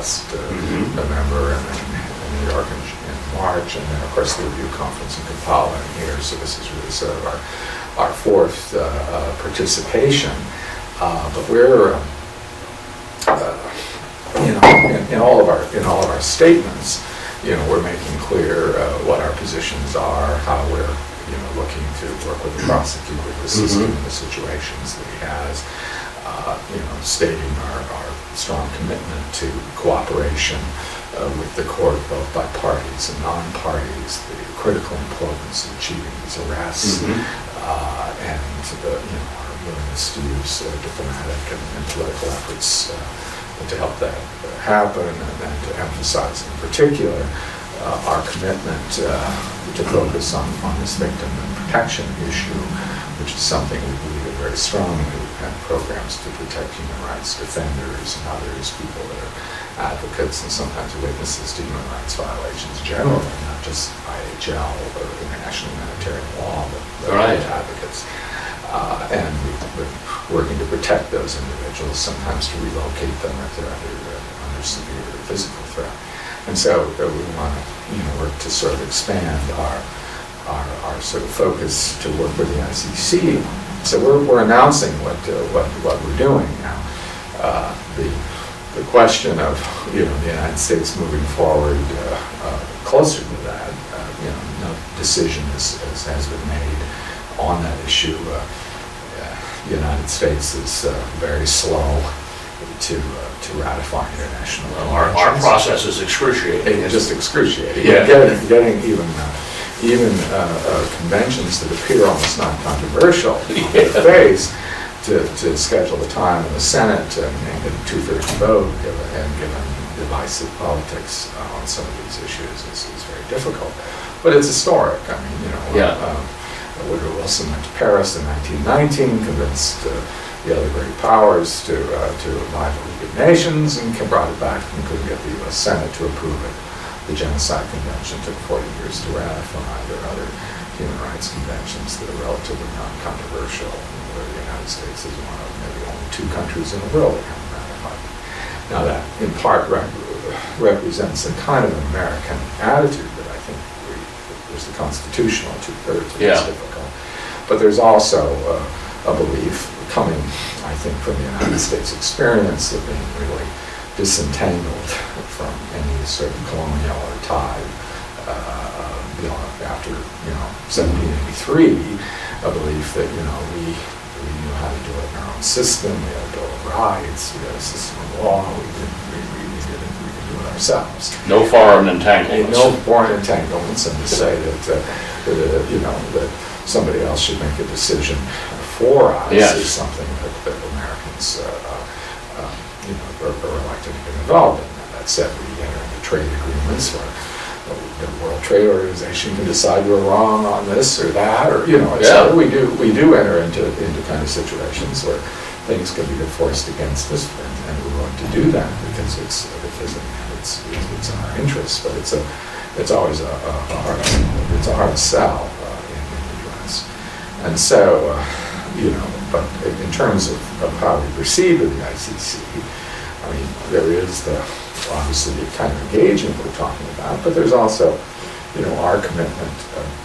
last November, and then in New York in March, and then of course the review conference in Kampala in here. So this is really sort of our fourth participation. But we're in all of our statements, we're making clear what our positions are, how we're looking to work with the prosecutor to assist him in the situations that he has, stating our strong commitment to cooperation with the court, both by parties and non-parties, the critical importance of achieving these arrests, and our willingness to use diplomatic and political efforts to help that happen, and then to emphasize in particular our commitment to focus on this victim and protection issue, which is something we believe in very strongly. We've had programs to protect human rights defenders and others, people that are advocates and sometimes witnesses to human rights violations generally, not just IHL or international humanitarian law, but advocates. And we're working to protect those individuals, sometimes to relocate them if they're under severe physical threat. And so we want to work to sort of expand our sort of focus to work with the ICC. So we're announcing what we're doing now. The question of the United States moving forward closer to that, no decision has been made on that issue. The United States is very slow to ratify international conventions. Our process is excruciating. It's just excruciating. Yeah. Getting even conventions that appear almost non-controversial on their face to schedule the time in the Senate and get a 2/3 vote, given divisive politics on some of these issues is very difficult. But it's historic. I mean, Woodrow Wilson went to Paris in 1919, convinced the other great powers to abide the League of Nations, and brought it back and couldn't get the U.S. Senate to approve it. The Genocide Convention took 40 years to ratify. There are other human rights conventions that are relatively non-controversial, where the United States is one of maybe only 2 countries in the world that haven't ratified. Now that, in part, represents a kind of American attitude that I think there's the constitutional 2/3 that's difficult. But there's also a belief coming, I think, from the United States experience of being really disentangled from any sort of colonial or tie. After 1783, a belief that we knew how to do it in our own system. We had a Bill of Rights. We had a system of law. We could do it ourselves. No foreign entanglements. No foreign entanglements, and to say that somebody else should make a decision for us is something that Americans are reluctant to get involved in. That said, we enter into trade agreements where the World Trade Organization can decide we're wrong on this or that, or so we do enter into kind of situations where things can be enforced against us, and we're willing to do that because it's in our interest. But it's always a hard sell in the U.S. And so but in terms of how we proceed with the ICC, I mean, there is obviously the kind of engagement we're talking about, but there's also our commitment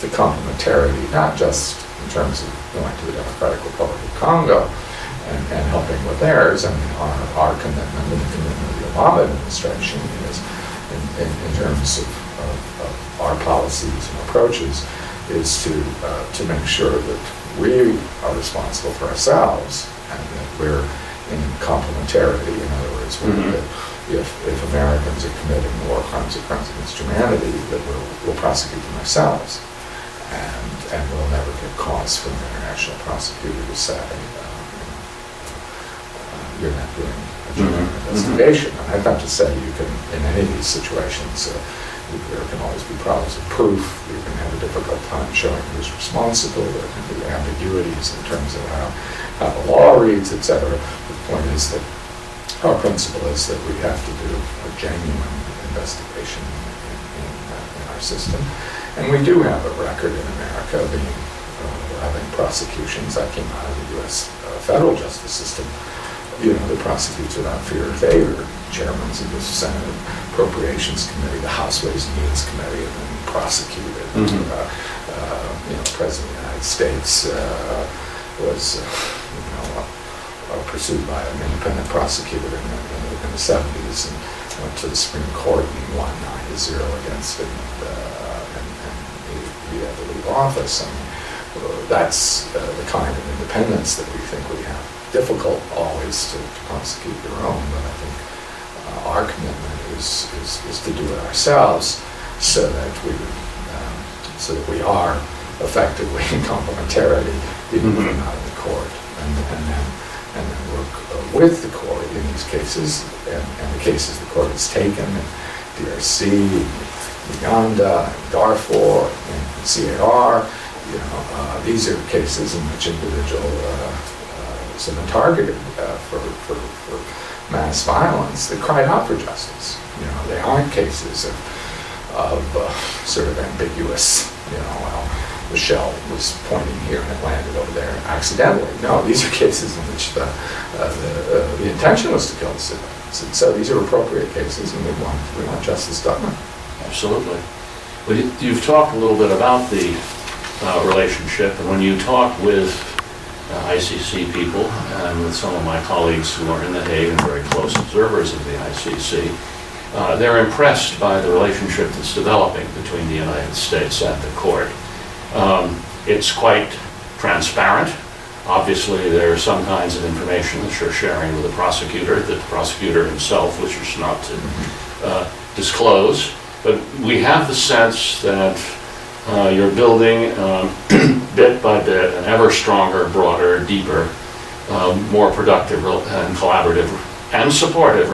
to complementarity, not just in terms of going to the Democratic Republic of Congo and helping with theirs. I mean, our commitment and the commitment of the Obama administration is in terms of our policies and approaches is to make sure that we are responsible for ourselves and that we're in complementarity. In other words, if Americans are committing war crimes or crimes against humanity, that we'll prosecute them ourselves, and we'll never get cause from an international prosecutor to say you're not doing a genuine investigation. And I've got to say, you can, in any of these situations, there can always be problems of proof. You can have a difficult time showing who's responsible. There can be ambiguities in terms of how the law reads, etc. The point is that our principle is that we have to do a genuine investigation in our system. And we do have a record in America of having prosecutions. I came out of the U.S. Federal justice system, that prosecutes without fear or favor. chairmen of the Senate Appropriations Committee, the House Ways and Means Committee, and then prosecuted. The President of the United States was pursued by an independent prosecutor in the 70s, and went to the Supreme Court and won 9-0 against him, and he had to leave office. I mean, that's the kind of independence that we think we have. Difficult always to prosecute your own, but I think our commitment is to do it ourselves, so that we are effectively in complementarity, even when we're not in the court, and then work with the court in these cases, and the cases the court has taken in DRC, Uganda, Darfur, and CAR. These are cases in which individuals have been targeted for mass violence that cried out for justice. They aren't cases of sort of ambiguous, the shell was pointing here and it landed over there accidentally. No, these are cases in which the intention was to kill the civilians. And so these are appropriate cases, and we want justice done. Absolutely. Well, you've talked a little bit about the relationship, and when you talk with ICC people and with some of my colleagues who are in The Hague and very close observers of the ICC, they're impressed by the relationship that's developing between the United States and the court. It's quite transparent. Obviously, there are some kinds of information that you're sharing with the prosecutor that the prosecutor himself wishes not to disclose. But we have the sense that you're building bit by bit an ever stronger, broader, deeper, more productive and collaborative and supportive